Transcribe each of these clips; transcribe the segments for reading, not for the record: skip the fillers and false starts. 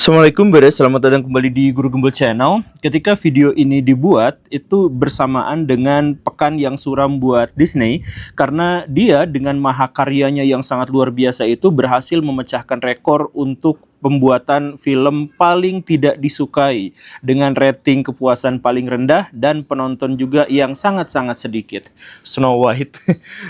Assalamualaikum Beres, selamat datang kembali di Guru Gembel Channel. Ketika video ini dibuat, itu bersamaan dengan pekan yang suram buat Disney, karena dia dengan mahakaryanya yang sangat luar biasa itu berhasil memecahkan rekor untuk pembuatan film paling tidak disukai dengan rating kepuasan paling rendah dan penonton juga yang sangat-sangat sedikit. Snow White.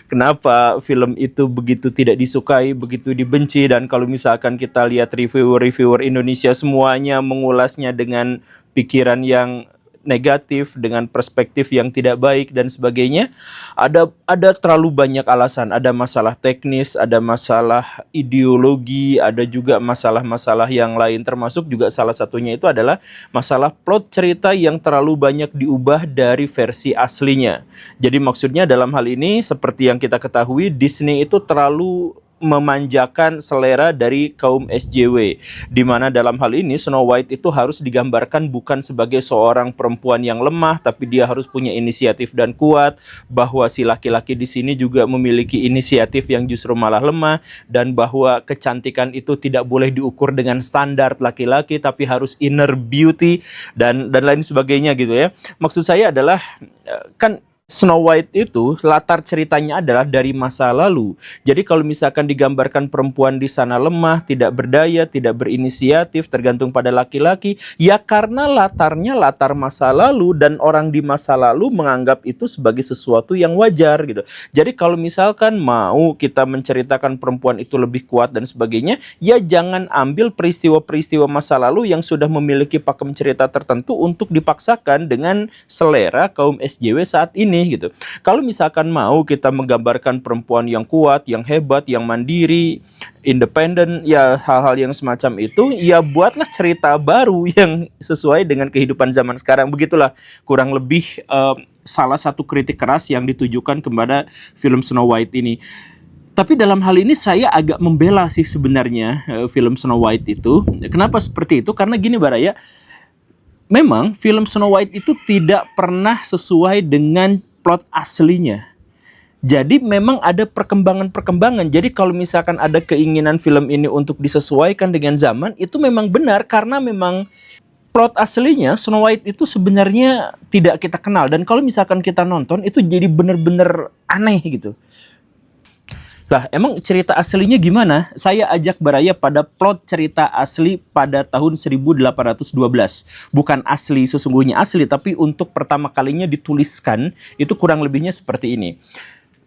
Kenapa film itu begitu tidak disukai, begitu dibenci, dan kalau misalkan kita lihat reviewer-reviewer Indonesia semuanya mengulasnya dengan pikiran yang negatif, dengan perspektif yang tidak baik dan sebagainya. Ada terlalu banyak alasan, ada masalah teknis, ada masalah ideologi, ada juga masalah-masalah yang lain, termasuk juga salah satunya itu adalah masalah plot cerita yang terlalu banyak diubah dari versi aslinya. Jadi maksudnya dalam hal ini seperti yang kita ketahui, Disney itu terlalu memanjakan selera dari kaum SJW, di mana dalam hal ini Snow White itu harus digambarkan bukan sebagai seorang perempuan yang lemah, tapi dia harus punya inisiatif dan kuat, bahwa si laki-laki di sini juga memiliki inisiatif yang justru malah lemah, dan bahwa kecantikan itu tidak boleh diukur dengan standar laki-laki, tapi harus inner beauty dan lain sebagainya gitu ya. Maksud saya adalah kan Snow White itu latar ceritanya adalah dari masa lalu. Jadi kalau misalkan digambarkan perempuan di sana lemah, tidak berdaya, tidak berinisiatif, tergantung pada laki-laki, ya karena latarnya latar masa lalu dan orang di masa lalu menganggap itu sebagai sesuatu yang wajar gitu. Jadi kalau misalkan mau kita menceritakan perempuan itu lebih kuat dan sebagainya, ya jangan ambil peristiwa-peristiwa masa lalu yang sudah memiliki pakem cerita tertentu untuk dipaksakan dengan selera kaum SJW saat ini gitu. Kalau misalkan mau kita menggambarkan perempuan yang kuat, yang hebat, yang mandiri, independen, ya hal-hal yang semacam itu, ya buatlah cerita baru yang sesuai dengan kehidupan zaman sekarang. Begitulah kurang lebih salah satu kritik keras yang ditujukan kepada film Snow White ini. Tapi dalam hal ini saya agak membela sih sebenarnya film Snow White itu. Kenapa seperti itu? Karena gini Baraya, memang film Snow White itu tidak pernah sesuai dengan plot aslinya. Jadi memang ada perkembangan-perkembangan. Jadi kalau misalkan ada keinginan film ini untuk disesuaikan dengan zaman, itu memang benar karena memang plot aslinya Snow White itu sebenarnya tidak kita kenal. Dan kalau misalkan kita nonton, itu jadi benar-benar aneh gitu. Lah, emang cerita aslinya gimana? Saya ajak Baraya pada plot cerita asli pada tahun 1812. Bukan asli sesungguhnya asli, tapi untuk pertama kalinya dituliskan, itu kurang lebihnya seperti ini.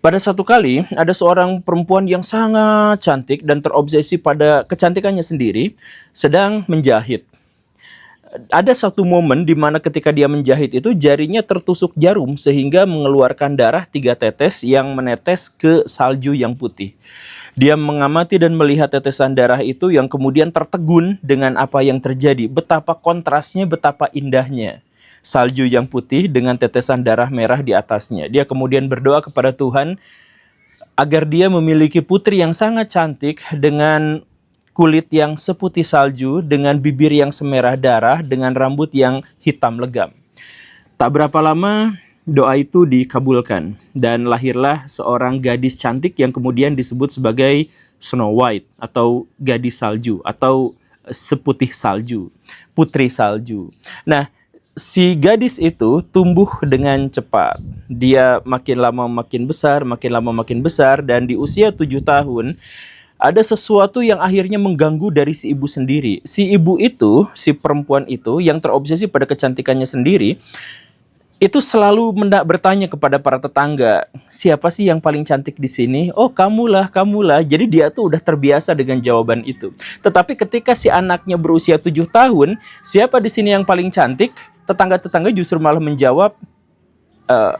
Pada satu kali, ada seorang perempuan yang sangat cantik dan terobsesi pada kecantikannya sendiri, sedang menjahit. Ada satu momen di mana ketika dia menjahit itu jarinya tertusuk jarum sehingga mengeluarkan darah 3 tetes yang menetes ke salju yang putih. Dia mengamati dan melihat tetesan darah itu yang kemudian tertegun dengan apa yang terjadi. Betapa kontrasnya, betapa indahnya. Salju yang putih dengan tetesan darah merah di atasnya. Dia kemudian berdoa kepada Tuhan agar dia memiliki putri yang sangat cantik dengan kulit yang seputih salju, dengan bibir yang semerah darah, dengan rambut yang hitam legam. Tak berapa lama doa itu dikabulkan dan lahirlah seorang gadis cantik yang kemudian disebut sebagai Snow White atau gadis salju atau seputih salju, putri salju. Nah, si gadis itu tumbuh dengan cepat. Dia makin lama makin besar dan di usia 7 tahun ada sesuatu yang akhirnya mengganggu dari si ibu sendiri. Si ibu itu, si perempuan itu yang terobsesi pada kecantikannya sendiri, itu selalu bertanya kepada para tetangga, siapa sih yang paling cantik di sini? Oh, kamulah, kamulah. Jadi dia tuh udah terbiasa dengan jawaban itu. Tetapi ketika si anaknya berusia 7 tahun, siapa di sini yang paling cantik? Tetangga-tetangga justru malah menjawab,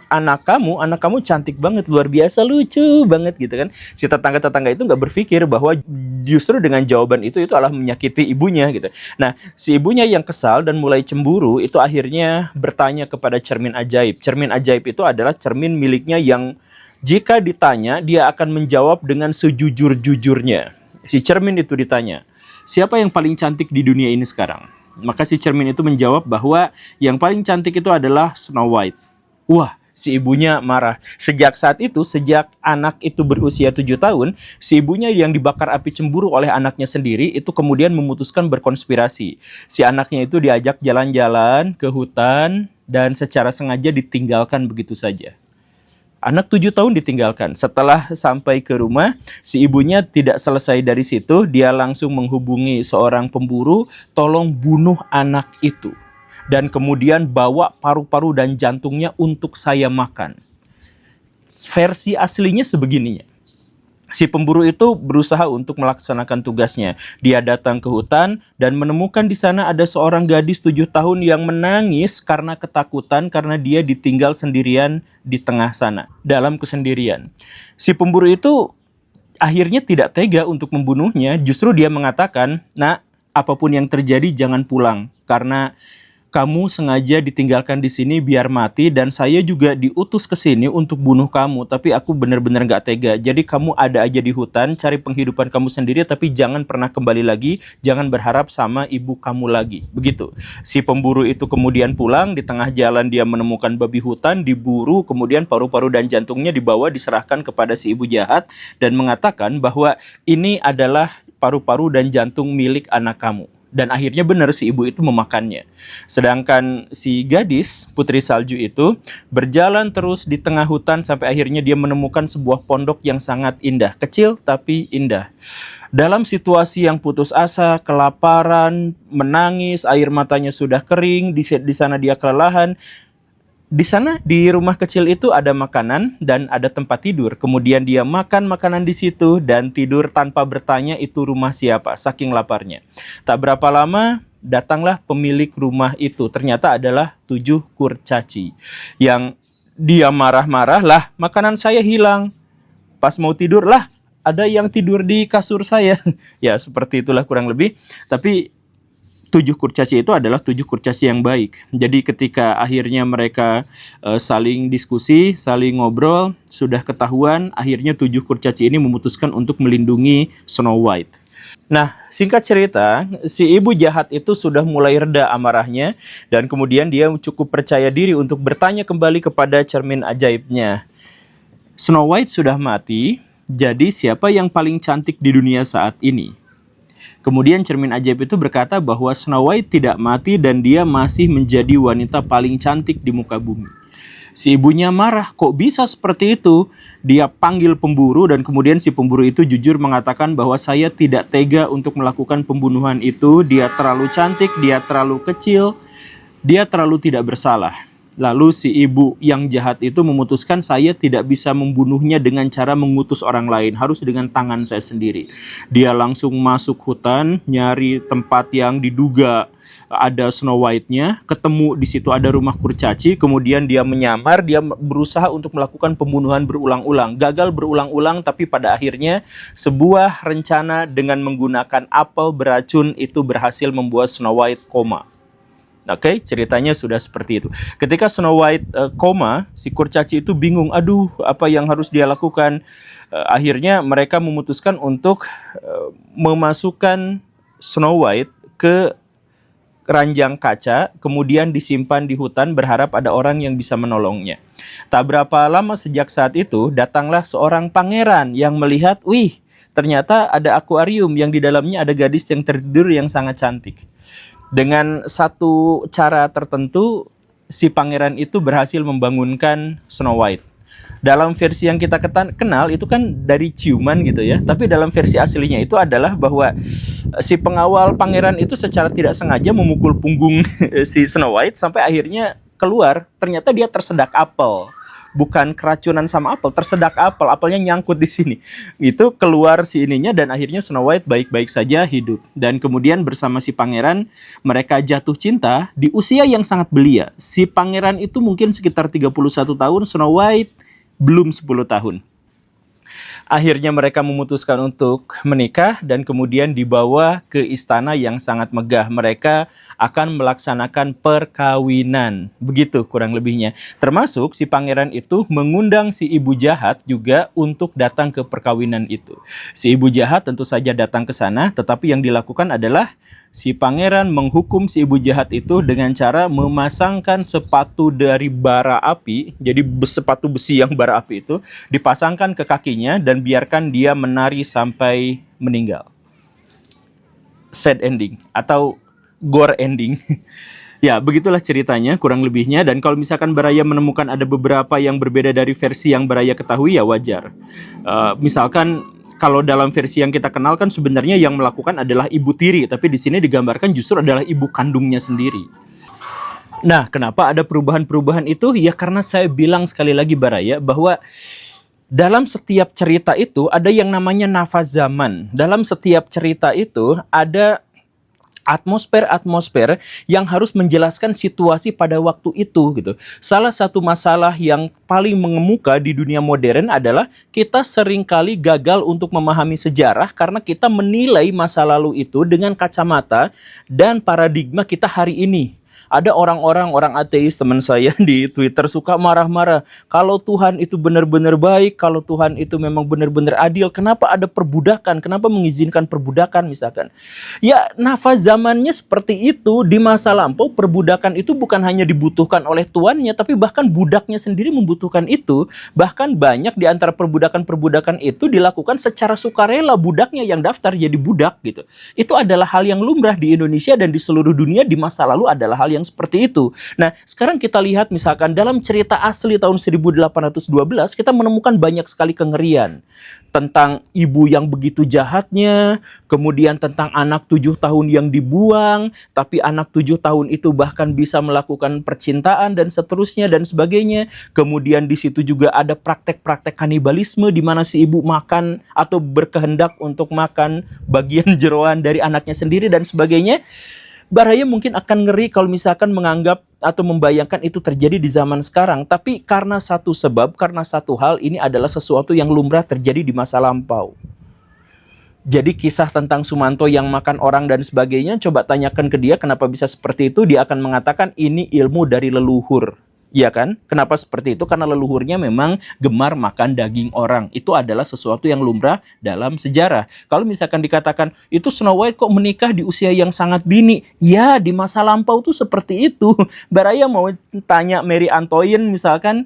anak kamu cantik banget, luar biasa, lucu banget gitu kan. Si tetangga-tetangga itu nggak berpikir bahwa justru dengan jawaban itu adalah menyakiti ibunya gitu. Nah, si ibunya yang kesal dan mulai cemburu itu akhirnya bertanya kepada cermin ajaib. Cermin ajaib itu adalah cermin miliknya yang jika ditanya dia akan menjawab dengan sejujur-jujurnya. Si cermin itu ditanya, siapa yang paling cantik di dunia ini sekarang? Maka si cermin itu menjawab bahwa yang paling cantik itu adalah Snow White. Wah, Si ibunya marah. Sejak saat itu, sejak anak itu berusia 7 tahun, si ibunya yang dibakar api cemburu oleh anaknya sendiri itu kemudian memutuskan berkonspirasi. Si anaknya itu diajak jalan-jalan ke hutan dan secara sengaja ditinggalkan begitu saja. Anak 7 tahun ditinggalkan. Setelah sampai ke rumah, si ibunya tidak selesai dari situ, dia langsung menghubungi seorang pemburu, tolong bunuh anak itu. Dan kemudian bawa paru-paru dan jantungnya untuk saya makan. Versi aslinya sebegininya. Si pemburu itu berusaha untuk melaksanakan tugasnya. Dia datang ke hutan dan menemukan di sana ada seorang gadis 7 tahun yang menangis karena ketakutan karena dia ditinggal sendirian di tengah sana, dalam kesendirian. Si pemburu itu akhirnya tidak tega untuk membunuhnya, justru dia mengatakan, "Nak, apapun yang terjadi jangan pulang, karena kamu sengaja ditinggalkan di sini biar mati dan saya juga diutus ke sini untuk bunuh kamu, tapi aku benar-benar gak tega. Jadi kamu ada aja di hutan, cari penghidupan kamu sendiri, tapi jangan pernah kembali lagi, jangan berharap sama ibu kamu lagi." Begitu. Si pemburu itu kemudian pulang, di tengah jalan dia menemukan babi hutan, diburu, kemudian paru-paru dan jantungnya dibawa diserahkan kepada si ibu jahat dan mengatakan bahwa ini adalah paru-paru dan jantung milik anak kamu. Dan akhirnya benar si ibu itu memakannya. Sedangkan si gadis putri salju itu berjalan terus di tengah hutan sampai akhirnya dia menemukan sebuah pondok yang sangat indah. Kecil tapi indah. Dalam situasi yang putus asa, kelaparan, menangis, air matanya sudah kering, di sana dia kelelahan. Di sana di rumah kecil itu ada makanan dan ada tempat tidur. Kemudian dia makan makanan di situ dan tidur tanpa bertanya itu rumah siapa, saking laparnya. Tak berapa lama datanglah pemilik rumah itu. Ternyata adalah 7 kurcaci. Yang dia marah-marah, "Lah, makanan saya hilang." Pas mau tidur, "Lah, ada yang tidur di kasur saya." Ya, seperti itulah kurang lebih. Tapi 7 kurcaci itu adalah 7 kurcaci yang baik. Jadi ketika akhirnya mereka saling diskusi, saling ngobrol, sudah ketahuan, akhirnya 7 kurcaci ini memutuskan untuk melindungi Snow White. Nah, singkat cerita, si ibu jahat itu sudah mulai reda amarahnya dan kemudian dia cukup percaya diri untuk bertanya kembali kepada cermin ajaibnya. Snow White sudah mati, jadi siapa yang paling cantik di dunia saat ini? Kemudian cermin ajaib itu berkata bahwa Snow White tidak mati dan dia masih menjadi wanita paling cantik di muka bumi. Si ibunya marah, kok bisa seperti itu? Dia panggil pemburu dan kemudian si pemburu itu jujur mengatakan bahwa saya tidak tega untuk melakukan pembunuhan itu. Dia terlalu cantik, dia terlalu kecil, dia terlalu tidak bersalah. Lalu si ibu yang jahat itu memutuskan saya tidak bisa membunuhnya dengan cara mengutus orang lain, harus dengan tangan saya sendiri. Dia langsung masuk hutan, nyari tempat yang diduga ada Snow White-nya, ketemu di situ ada rumah kurcaci, kemudian dia menyamar, dia berusaha untuk melakukan pembunuhan berulang-ulang. Gagal berulang-ulang, tapi pada akhirnya sebuah rencana dengan menggunakan apel beracun itu berhasil membuat Snow White koma. Oke, ceritanya sudah seperti itu. Ketika Snow White koma, si kurcaci itu bingung, aduh apa yang harus dia lakukan. Akhirnya mereka memutuskan untuk memasukkan Snow White ke ranjang kaca, kemudian disimpan di hutan berharap ada orang yang bisa menolongnya. Tak berapa lama sejak saat itu, datanglah seorang pangeran yang melihat, wih, ternyata ada akuarium yang di dalamnya ada gadis yang tertidur yang sangat cantik. Dengan satu cara tertentu, si pangeran itu berhasil membangunkan Snow White. Dalam versi yang kita kenal itu kan dari ciuman gitu ya. Tapi dalam versi aslinya itu adalah bahwa si pengawal pangeran itu secara tidak sengaja memukul punggung si Snow White sampai akhirnya keluar. Ternyata dia tersedak apel. Bukan keracunan sama apel, tersedak apel, apelnya nyangkut di sini. Itu keluar si ininya dan akhirnya Snow White baik-baik saja hidup. Dan kemudian bersama si pangeran mereka jatuh cinta di usia yang sangat belia. Si pangeran itu mungkin sekitar 31 tahun, Snow White belum 10 tahun. Akhirnya mereka memutuskan untuk menikah dan kemudian dibawa ke istana yang sangat megah. Mereka akan melaksanakan perkawinan. Begitu kurang lebihnya. Termasuk si pangeran itu mengundang si ibu jahat juga untuk datang ke perkawinan itu. Si ibu jahat tentu saja datang ke sana, tetapi yang dilakukan adalah si pangeran menghukum si ibu jahat itu dengan cara memasangkan sepatu dari bara api. Jadi sepatu besi yang bara api itu dipasangkan ke kakinya dan biarkan dia menari sampai meninggal. Sad ending atau gore ending. Ya, begitulah ceritanya kurang lebihnya. Dan kalau misalkan Baraya menemukan ada beberapa yang berbeda dari versi yang Baraya ketahui, ya wajar. Misalkan kalau dalam versi yang kita kenal kan sebenarnya yang melakukan adalah ibu tiri, tapi di sini digambarkan justru adalah ibu kandungnya sendiri. Nah, kenapa ada perubahan-perubahan itu? Ya karena saya bilang sekali lagi Baraya bahwa dalam setiap cerita itu ada yang namanya nafas zaman. Dalam setiap cerita itu ada atmosfer yang harus menjelaskan situasi pada waktu itu gitu. Salah satu masalah yang paling mengemuka di dunia modern adalah kita seringkali gagal untuk memahami sejarah karena kita menilai masa lalu itu dengan kacamata dan paradigma kita hari ini. Ada orang ateis teman saya di Twitter suka marah-marah. Kalau Tuhan itu benar-benar baik, kalau Tuhan itu memang benar-benar adil, kenapa ada perbudakan? Kenapa mengizinkan perbudakan misalkan? Ya, nafas zamannya seperti itu. Di masa lampau perbudakan itu bukan hanya dibutuhkan oleh tuannya, tapi bahkan budaknya sendiri membutuhkan itu. Bahkan banyak di antara perbudakan-perbudakan itu dilakukan secara sukarela, budaknya yang daftar jadi budak gitu. Itu adalah hal yang lumrah di Indonesia dan di seluruh dunia di masa lalu adalah hal yang seperti itu. Nah, sekarang kita lihat misalkan dalam cerita asli tahun 1812 kita menemukan banyak sekali kengerian tentang ibu yang begitu jahatnya, kemudian tentang anak 7 tahun yang dibuang, tapi anak 7 tahun itu bahkan bisa melakukan percintaan dan seterusnya dan sebagainya. Kemudian di situ juga ada praktek-praktek kanibalisme di mana si ibu makan atau berkehendak untuk makan bagian jeroan dari anaknya sendiri dan sebagainya. Baraya mungkin akan ngeri kalau misalkan menganggap atau membayangkan itu terjadi di zaman sekarang. Tapi karena satu sebab, karena satu hal, ini adalah sesuatu yang lumrah terjadi di masa lampau. Jadi kisah tentang Sumanto yang makan orang dan sebagainya, coba tanyakan ke dia kenapa bisa seperti itu, dia akan mengatakan ini ilmu dari leluhur. Iya kan? Kenapa seperti itu? Karena leluhurnya memang gemar makan daging orang. Itu adalah sesuatu yang lumrah dalam sejarah. Kalau misalkan dikatakan, itu Snow White kok menikah di usia yang sangat dini? Ya, di masa lampau tuh seperti itu. Baraya mau tanya Mary Antoine misalkan,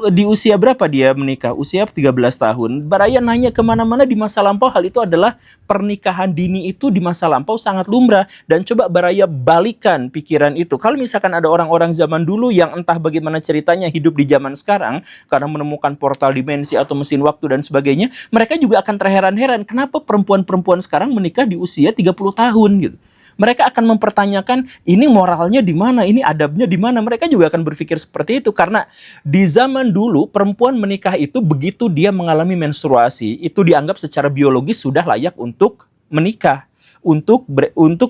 di usia berapa dia menikah? Usia 13 tahun. Baraya nanya kemana-mana di masa lampau, hal itu adalah pernikahan dini itu di masa lampau sangat lumrah. Dan coba Baraya balikan pikiran itu. Kalau misalkan ada orang-orang zaman dulu yang entah bagaimana ceritanya hidup di zaman sekarang, karena menemukan portal dimensi atau mesin waktu dan sebagainya, mereka juga akan terheran-heran kenapa perempuan-perempuan sekarang menikah di usia 30 tahun gitu. Mereka akan mempertanyakan ini moralnya di mana, ini adabnya di mana. Mereka juga akan berpikir seperti itu karena di zaman dulu perempuan menikah itu begitu dia mengalami menstruasi, itu dianggap secara biologis sudah layak untuk menikah. Untuk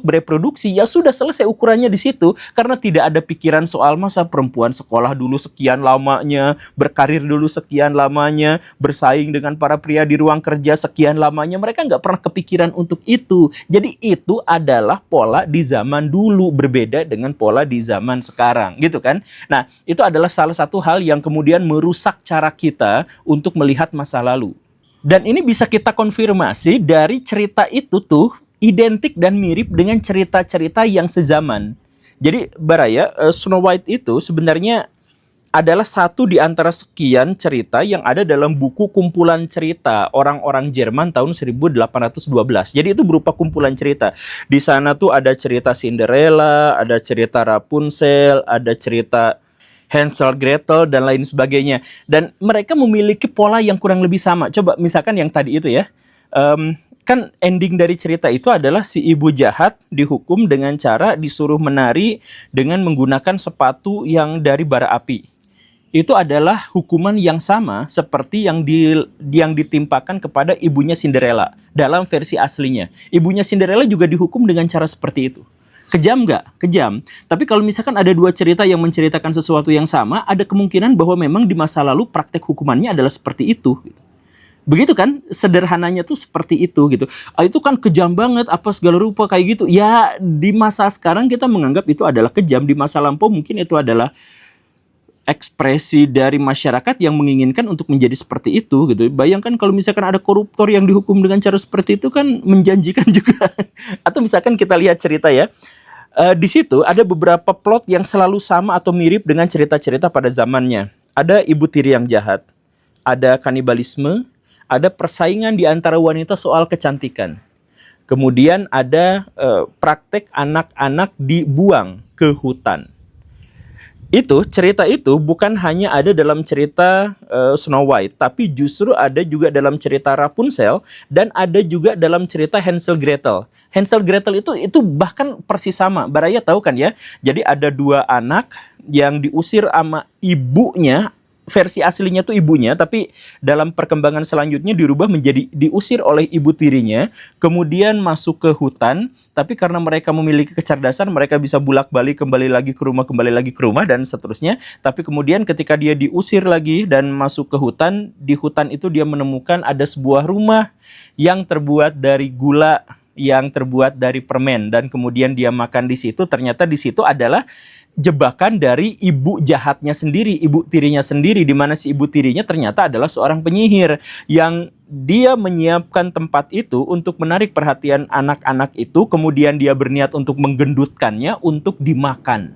bereproduksi, ya sudah selesai ukurannya di situ karena tidak ada pikiran soal masa perempuan sekolah dulu sekian lamanya, berkarir dulu sekian lamanya, bersaing dengan para pria di ruang kerja sekian lamanya. Mereka nggak pernah kepikiran untuk itu. Jadi itu adalah pola di zaman dulu, berbeda dengan pola di zaman sekarang gitu kan. Nah, itu adalah salah satu hal yang kemudian merusak cara kita untuk melihat masa lalu. Dan ini bisa kita konfirmasi dari cerita itu tuh identik dan mirip dengan cerita-cerita yang sezaman. Jadi Baraya, Snow White itu sebenarnya adalah satu di antara sekian cerita yang ada dalam buku kumpulan cerita orang-orang Jerman tahun 1812. Jadi itu berupa kumpulan cerita. Di sana tuh ada cerita Cinderella, ada cerita Rapunzel, ada cerita Hansel, Gretel, dan lain sebagainya. Dan mereka memiliki pola yang kurang lebih sama. Coba misalkan yang tadi itu ya. Kan ending dari cerita itu adalah si ibu jahat dihukum dengan cara disuruh menari dengan menggunakan sepatu yang dari bara api. Itu adalah hukuman yang sama seperti yang ditimpakan kepada ibunya Cinderella dalam versi aslinya. Ibunya Cinderella juga dihukum dengan cara seperti itu. Kejam nggak? Kejam. Tapi kalau misalkan ada dua cerita yang menceritakan sesuatu yang sama, ada kemungkinan bahwa memang di masa lalu praktek hukumannya adalah seperti itu. Begitu kan, sederhananya tuh seperti itu gitu. Itu kan kejam banget, apa segala rupa kayak gitu. Ya di masa sekarang kita menganggap itu adalah kejam, di masa lampau mungkin itu adalah ekspresi dari masyarakat yang menginginkan untuk menjadi seperti itu gitu. Bayangkan kalau misalkan ada koruptor yang dihukum dengan cara seperti itu kan menjanjikan juga. Atau misalkan kita lihat cerita ya. Di situ ada beberapa plot yang selalu sama atau mirip dengan cerita-cerita pada zamannya. Ada ibu tiri yang jahat, ada kanibalisme, ada persaingan di antara wanita soal kecantikan. Kemudian ada praktek anak-anak dibuang ke hutan. Cerita itu bukan hanya ada dalam cerita Snow White, tapi justru ada juga dalam cerita Rapunzel dan ada juga dalam cerita Hansel Gretel. Hansel Gretel itu bahkan persis sama. Baraya tahu kan ya? Jadi ada dua anak yang diusir sama ibunya. Versi aslinya tuh ibunya, tapi dalam perkembangan selanjutnya dirubah menjadi diusir oleh ibu tirinya, kemudian masuk ke hutan, tapi karena mereka memiliki kecerdasan, mereka bisa bolak-balik kembali lagi ke rumah, dan seterusnya. Tapi kemudian ketika dia diusir lagi dan masuk ke hutan, di hutan itu dia menemukan ada sebuah rumah yang terbuat dari gula, yang terbuat dari permen, dan kemudian dia makan di situ. Ternyata di situ adalah jebakan dari ibu jahatnya sendiri, ibu tirinya sendiri, di mana si ibu tirinya ternyata adalah seorang penyihir yang dia menyiapkan tempat itu untuk menarik perhatian anak-anak itu, kemudian dia berniat untuk menggendutkannya untuk dimakan.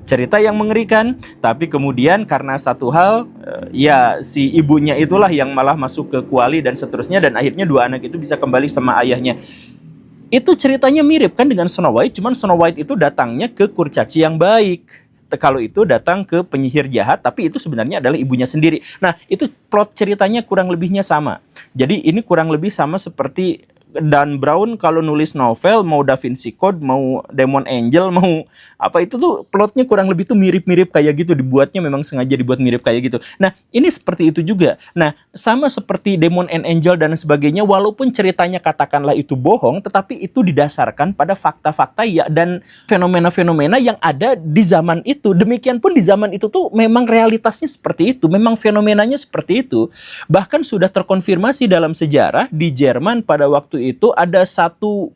Cerita yang mengerikan, tapi kemudian karena satu hal, ya si ibunya itulah yang malah masuk ke kuali dan seterusnya, dan akhirnya dua anak itu bisa kembali sama ayahnya. Itu ceritanya mirip kan dengan Snow White, cuman Snow White itu datangnya ke kurcaci yang baik. Kalau itu datang ke penyihir jahat, tapi itu sebenarnya adalah ibunya sendiri. Nah, itu plot ceritanya kurang lebihnya sama. Jadi ini kurang lebih sama seperti Dan Brown kalau nulis novel, mau Da Vinci Code, mau Demon Angel, mau apa, itu tuh plotnya kurang lebih tuh mirip-mirip kayak gitu, dibuatnya memang sengaja dibuat mirip kayak gitu. Nah, ini seperti itu juga. Nah, sama seperti Demon and Angel dan sebagainya, walaupun ceritanya katakanlah itu bohong, tetapi itu didasarkan pada fakta-fakta ya dan fenomena-fenomena yang ada di zaman itu. Demikian pun di zaman itu tuh memang realitasnya seperti itu, memang fenomenanya seperti itu. Bahkan sudah terkonfirmasi dalam sejarah di Jerman pada waktu itu ada satu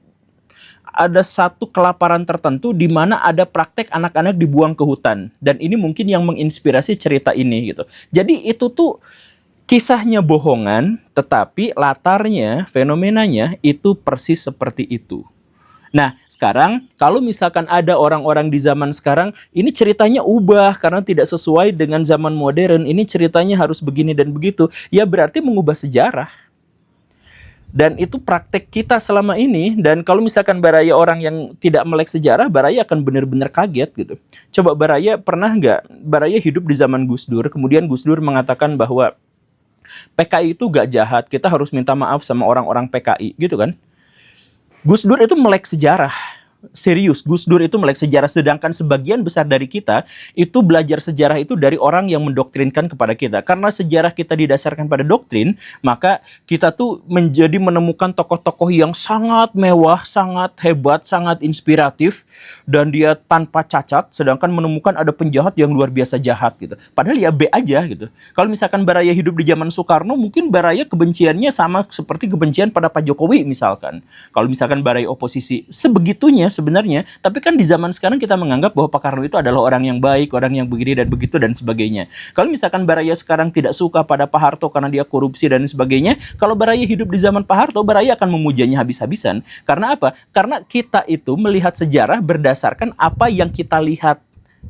kelaparan tertentu di mana ada praktek anak-anak dibuang ke hutan, dan ini mungkin yang menginspirasi cerita ini gitu. Jadi itu tuh kisahnya bohongan, tetapi latarnya, fenomenanya itu persis seperti itu. Nah, sekarang kalau misalkan ada orang-orang di zaman sekarang, ini ceritanya ubah karena tidak sesuai dengan zaman modern, ini ceritanya harus begini dan begitu, ya berarti mengubah sejarah. Dan itu praktek kita selama ini. Dan kalau misalkan Baraya orang yang tidak melek sejarah, Baraya akan benar-benar kaget gitu. Coba Baraya pernah nggak, Baraya hidup di zaman Gus Dur, kemudian Gus Dur mengatakan bahwa PKI itu nggak jahat, kita harus minta maaf sama orang-orang PKI gitu kan. Gus Dur itu melek sejarah. Serius, Gus Dur itu melek sejarah, sedangkan sebagian besar dari kita itu belajar sejarah itu dari orang yang mendoktrinkan kepada kita. Karena sejarah kita didasarkan pada doktrin, maka kita tuh menjadi menemukan tokoh-tokoh yang sangat mewah, sangat hebat, sangat inspiratif, dan dia tanpa cacat, sedangkan menemukan ada penjahat yang luar biasa jahat gitu. Padahal ya B aja gitu. Kalau misalkan Baraya hidup di zaman Soekarno, mungkin Baraya kebenciannya sama seperti kebencian pada Pak Jokowi misalkan. Kalau misalkan Baraya oposisi, sebegitunya sebenarnya, tapi kan di zaman sekarang kita menganggap bahwa Pak Karno itu adalah orang yang baik, orang yang begini dan begitu dan sebagainya. Kalau misalkan Baraya sekarang tidak suka pada Pak Harto karena dia korupsi dan sebagainya, kalau Baraya hidup di zaman Pak Harto, Baraya akan memujanya habis-habisan. Karena apa? Karena kita itu melihat sejarah berdasarkan apa yang kita lihat.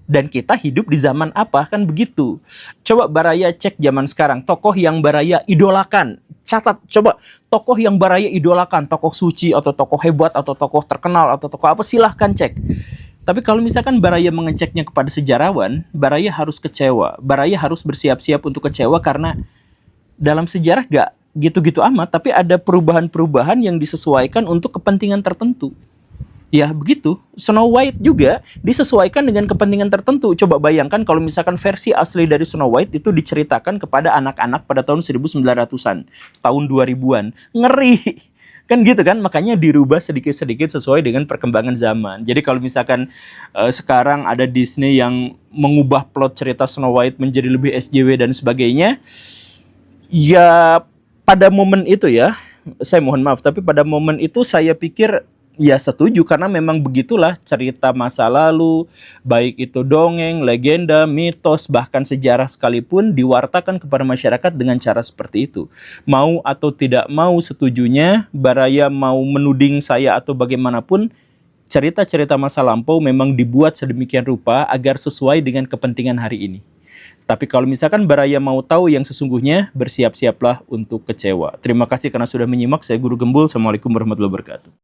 Dan kita hidup di zaman apa, kan begitu. Coba Baraya cek zaman sekarang, tokoh yang Baraya idolakan. Catat, coba tokoh yang Baraya idolakan, tokoh suci atau tokoh hebat atau tokoh terkenal atau tokoh apa, silahkan cek. Tapi kalau misalkan Baraya mengeceknya kepada sejarawan, Baraya harus kecewa. Baraya harus bersiap-siap untuk kecewa karena dalam sejarah gak gitu-gitu amat, tapi ada perubahan-perubahan yang disesuaikan untuk kepentingan tertentu. Ya begitu, Snow White juga disesuaikan dengan kepentingan tertentu. Coba bayangkan kalau misalkan versi asli dari Snow White itu diceritakan kepada anak-anak pada tahun 1900-an, tahun 2000-an. Ngeri, kan gitu kan? Makanya dirubah sedikit-sedikit sesuai dengan perkembangan zaman. Jadi kalau misalkan sekarang ada Disney yang mengubah plot cerita Snow White menjadi lebih SJW dan sebagainya, ya pada momen itu ya, saya mohon maaf, tapi pada momen itu saya pikir Ya setuju, karena memang begitulah cerita masa lalu, baik itu dongeng, legenda, mitos, bahkan sejarah sekalipun diwartakan kepada masyarakat dengan cara seperti itu. Mau atau tidak mau setujunya, Baraya mau menuding saya atau bagaimanapun, cerita-cerita masa lampau memang dibuat sedemikian rupa agar sesuai dengan kepentingan hari ini. Tapi kalau misalkan Baraya mau tahu yang sesungguhnya, bersiap-siaplah untuk kecewa. Terima kasih karena sudah menyimak. Saya Guru Gembul. Assalamualaikum warahmatullahi wabarakatuh.